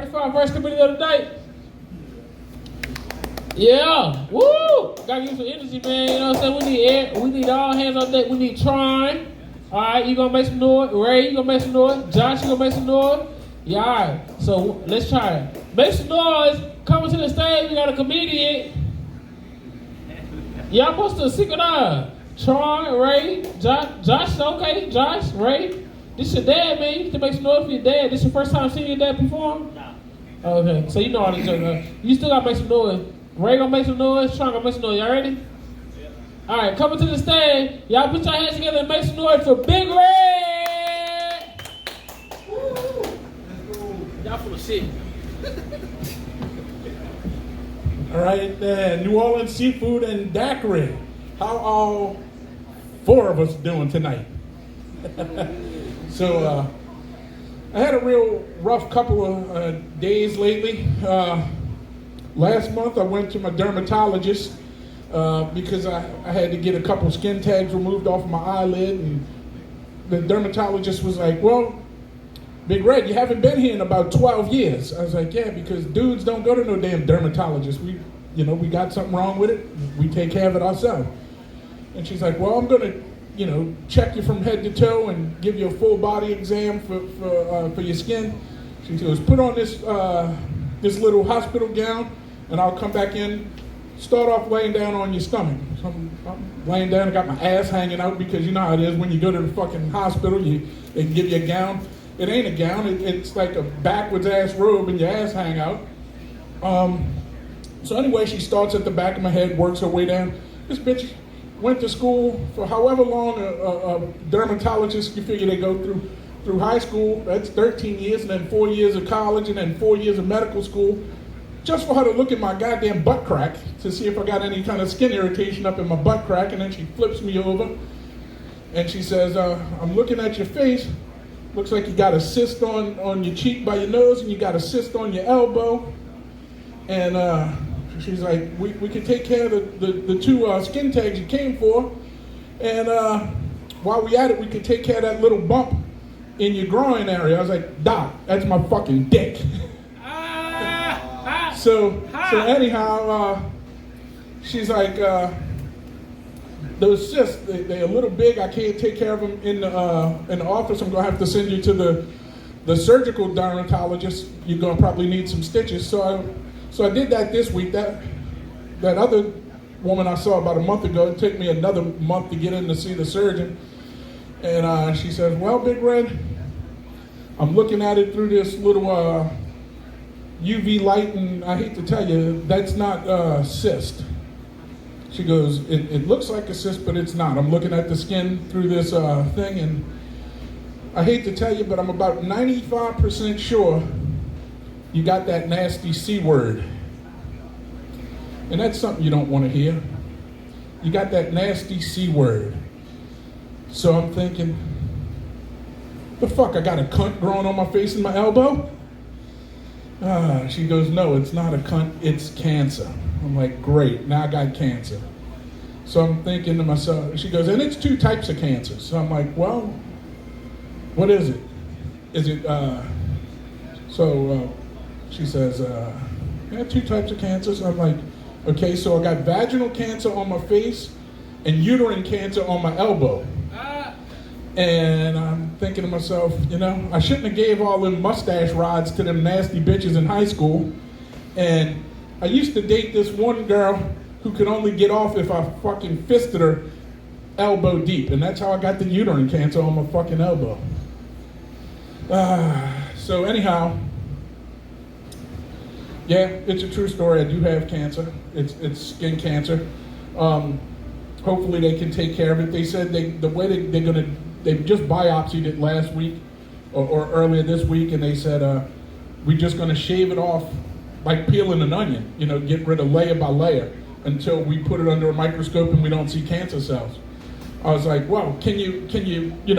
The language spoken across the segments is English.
Ready for our first committee of the night? Yeah. Woo! Gotta get some energy, man. You know what I'm saying? We need air. We need all hands on deck. We need Tron. All right, you gonna make some noise. Ray, you gonna make some noise. Josh, you gonna make some noise. Yeah, all right. So let's try it. Make some noise. Coming to the stage, we got a comedian. Y'all supposed to synchronize. Tron, Ray, Josh, okay, Josh, Ray. This your dad, man. You need to make some noise for your dad. This your first time seeing your dad perform? No. Okay, so you know how to do. You still gotta make some noise. Ray gonna make some noise. Tron gonna make some noise. Y'all ready? Yeah. All right, coming to the stage. Y'all put your hands together and make some noise for Big Red. Woo. Y'all full of shit. All right, New Orleans Seafood and Daiquiris. How are 4 of us doing tonight? So I had a real rough couple of days lately. Last month I went to my dermatologist because I had to get a couple skin tags removed off my eyelid, and the dermatologist was like, well, Big Red, you haven't been here in about 12 years. I was like, yeah, because dudes don't go to no damn dermatologist. We got something wrong with it. We take care of it ourselves. And she's like, well, I'm going to, check you from head to toe and give you a full body exam for your skin. She goes, put on this little hospital gown, and I'll come back in. Start off laying down on your stomach. So I'm laying down, I got my ass hanging out, because you know how it is when you go to the fucking hospital, they can give you a gown. It ain't a gown, it's like a backwards ass robe and your ass hang out. So anyway, she starts at the back of my head, works her way down. This bitch went to school for however long a dermatologist, you figure they go through high school, that's 13 years, and then 4 years of college, and then 4 years of medical school, just for her to look at my goddamn butt crack to see if I got any kind of skin irritation up in my butt crack. And then she flips me over and she says, I'm looking at your face. Looks like you got a cyst on your cheek by your nose, and you got a cyst on your elbow. And she's like, we can take care of the 2 skin tags you came for. And while we at it, we can take care of that little bump in your groin area. I was like, Doc, that's my fucking dick. So anyhow, she's like, those cysts, they're a little big. I can't take care of them in the office. I'm gonna have to send you to the surgical dermatologist. You're gonna probably need some stitches. So I did that this week. That other woman I saw about a month ago, it took me another month to get in to see the surgeon. And she says, well, Big Red, I'm looking at it through this little UV light, and I hate to tell you, that's not cyst. She goes, it looks like a cyst, but it's not. I'm looking at the skin through this thing, and I hate to tell you, but I'm about 95% sure you got that nasty C word. And that's something you don't want to hear. You got that nasty C word. So I'm thinking, the fuck, I got a cunt growing on my face and my elbow? She goes, no, it's not a cunt, it's cancer. I'm like, great, now I got cancer. So I'm thinking to myself, she goes, and it's 2 types of cancer. So I'm like, well, what is it? Is it, she says, yeah, 2 types of cancer. So I'm like, okay, so I got vaginal cancer on my face and uterine cancer on my elbow. And I'm thinking to myself, I shouldn't have gave all them mustache rods to them nasty bitches in high school. And I used to date this one girl who could only get off if I fucking fisted her elbow deep. And that's how I got the uterine cancer on my fucking elbow. So anyhow, yeah, it's a true story. I do have cancer. It's skin cancer. Hopefully they can take care of it. They said they just biopsied it last week or earlier this week, and they said we're just going to shave it off like peeling an onion, get rid of layer by layer until we put it under a microscope and we don't see cancer cells. I was like, well, can you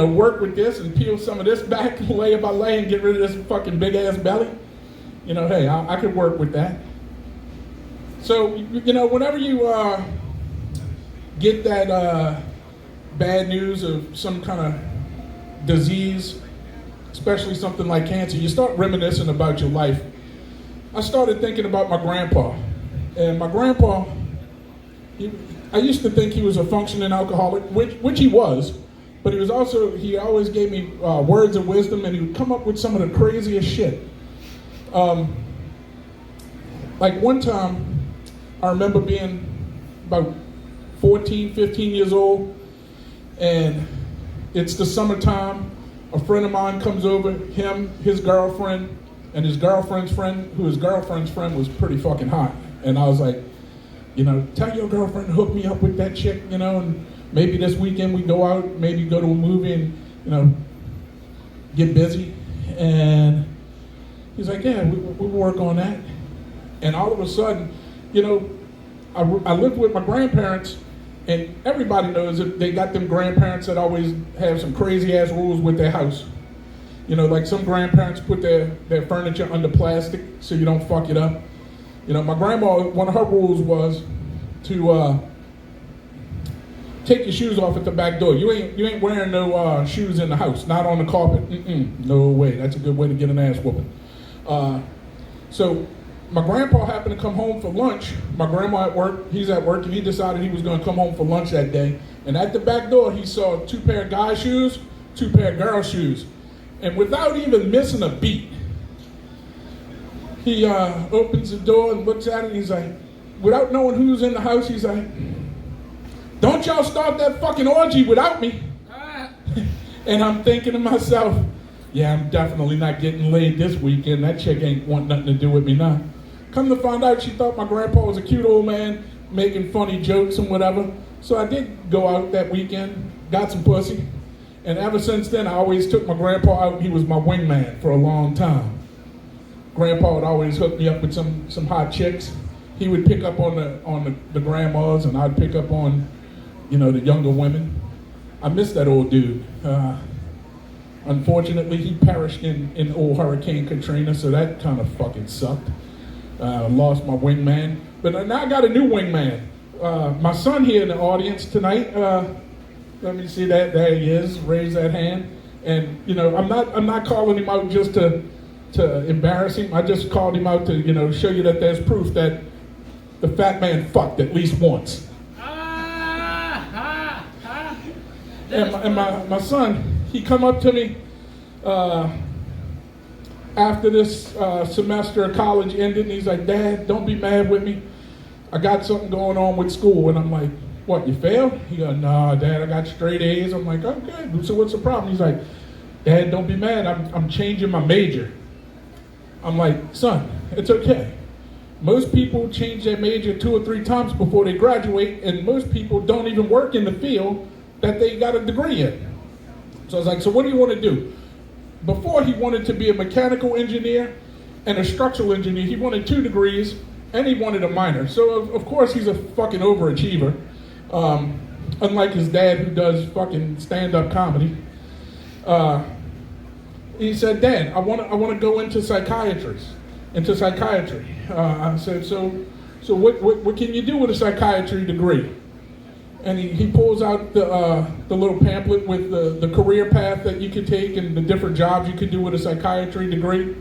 work with this and peel some of this back layer by layer and get rid of this fucking big ass belly? Hey, I could work with that. So, whenever you get that bad news of some kind of disease, especially something like cancer, you start reminiscing about your life I started thinking about my grandpa. And my grandpa, I used to think he was a functioning alcoholic, which he was, but he always gave me words of wisdom, and he would come up with some of the craziest shit. Like one time, I remember being about 14, 15 years old, and it's the summertime. A friend of mine comes over, his girlfriend, and his girlfriend's friend, who his girlfriend's friend was pretty fucking hot. And I was like, tell your girlfriend to hook me up with that chick, and maybe this weekend we go out, maybe go to a movie and, get busy. And he's like, yeah, we'll work on that. And all of a sudden, I lived with my grandparents, and everybody knows that they got them grandparents that always have some crazy ass rules with their house. Like some grandparents put their furniture under plastic so you don't fuck it up. My grandma, one of her rules was to take your shoes off at the back door. You ain't wearing no shoes in the house, not on the carpet. No way. That's a good way to get an ass whooping. So my grandpa happened to come home for lunch. My grandma he's at work, and he decided he was going to come home for lunch that day. And at the back door, he saw 2 pair of guy shoes, 2 pair of girl shoes. And without even missing a beat, he opens the door and looks at it, and he's like, without knowing who's in the house, he's like, don't y'all start that fucking orgy without me. And I'm thinking to myself, yeah, I'm definitely not getting laid this weekend. That chick ain't want nothing to do with me now. Come to find out, she thought my grandpa was a cute old man making funny jokes and whatever. So I did go out that weekend, got some pussy. And ever since then, I always took my grandpa out. He was my wingman for a long time. Grandpa would always hook me up with some hot chicks. He would pick up on the grandmas, and I'd pick up on, the younger women. I miss that old dude. Unfortunately, he perished in old Hurricane Katrina, so that kind of fucking sucked. Lost my wingman. But now I got a new wingman. My son here in the audience tonight. Let me see that. There he is. Raise that hand. And I'm not calling him out just to embarrass him. I just called him out to show you that there's proof that the fat man fucked at least once. And my son, he come up to me after this semester of college ended, and he's like, Dad, don't be mad with me. I got something going on with school. And I'm like, what, you failed? He goes, nah, Dad, I got straight A's. I'm like, okay, so what's the problem? He's like, Dad, don't be mad. I'm changing my major. I'm like, son, it's okay. Most people change their major 2 or 3 times before they graduate, and most people don't even work in the field that they got a degree in. So I was like, so what do you want to do? Before, he wanted to be a mechanical engineer and a structural engineer. He wanted 2 degrees, and he wanted a minor. So of course he's a fucking overachiever. Unlike his dad, who does fucking stand-up comedy. He said, Dad, I want to go into psychiatry. I said, so what can you do with a psychiatry degree? And he pulls out the little pamphlet with the career path that you could take and the different jobs you could do with a psychiatry degree.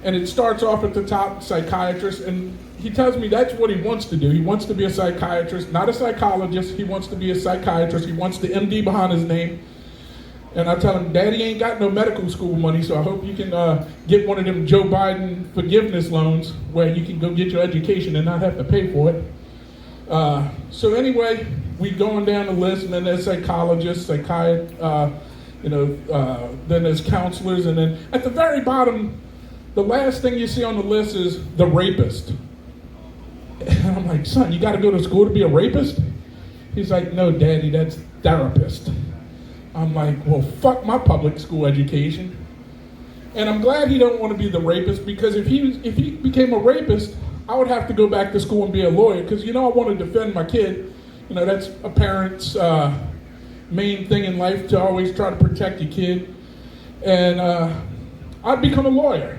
And it starts off at the top, psychiatrist, and he tells me that's what he wants to do. He wants to be a psychiatrist, not a psychologist. He wants to be a psychiatrist. He wants the MD behind his name. And I tell him, Daddy ain't got no medical school money, so I hope you can get one of them Joe Biden forgiveness loans where you can go get your education and not have to pay for it. So anyway, we going down the list, and then there's psychologists, psychiatrists, then there's counselors, and then at the very bottom, the last thing you see on the list is the rapist. And I'm like, son, you got to go to school to be a rapist? He's like, no, Daddy, that's therapist. I'm like, well, fuck my public school education. And I'm glad he don't want to be the rapist, because if he became a rapist, I would have to go back to school and be a lawyer, because I want to defend my kid. That's a parent's main thing in life, to always try to protect your kid. And I'd become a lawyer.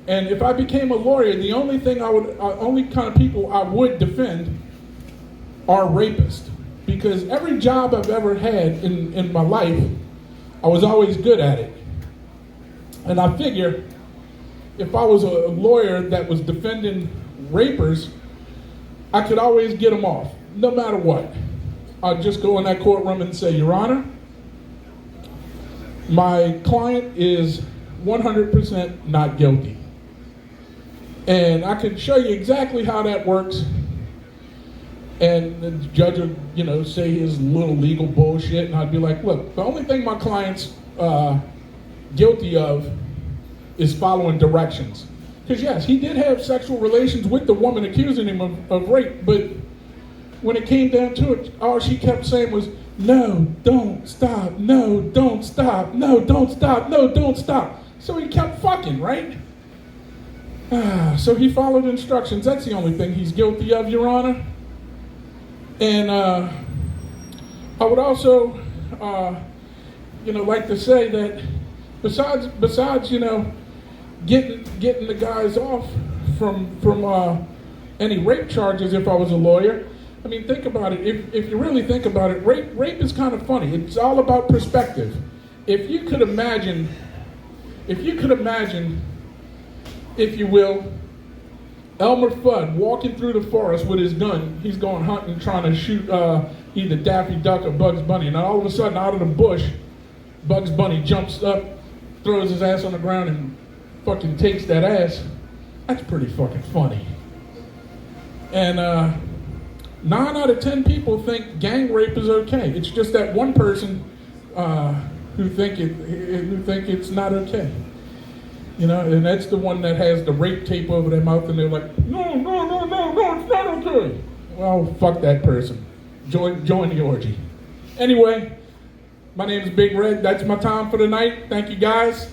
And if I became a lawyer, the only kind of people I would defend are rapists. Because every job I've ever had in my life, I was always good at it. And I figure if I was a lawyer that was defending rapers, I could always get them off, no matter what. I'd just go in that courtroom and say, Your Honor, my client is 100% not guilty. And I can show you exactly how that works. And the judge would, say his little legal bullshit, and I'd be like, look, the only thing my client's guilty of is following directions. Because yes, he did have sexual relations with the woman accusing him of rape, but when it came down to it, all she kept saying was, no, don't stop, no, don't stop, no, don't stop, no, don't stop. So he kept fucking, right? So he followed instructions. That's the only thing he's guilty of, Your Honor. And I would also, like to say that besides, getting the guys off from any rape charges, if I was a lawyer, I mean, think about it. If you really think about it, rape is kind of funny. It's all about perspective. If you could imagine, if you will, Elmer Fudd walking through the forest with his gun. He's going hunting, trying to shoot either Daffy Duck or Bugs Bunny. And all of a sudden, out of the bush, Bugs Bunny jumps up, throws his ass on the ground, and fucking takes that ass. That's pretty fucking funny. And 9 out of 10 people think gang rape is okay. It's just that one person who think it's not okay. And that's the one that has the rape tape over their mouth, and they're like, no, it's not okay. Well, fuck that person. Join the orgy. Anyway, my name is Big Red. That's my time for the night. Thank you, guys.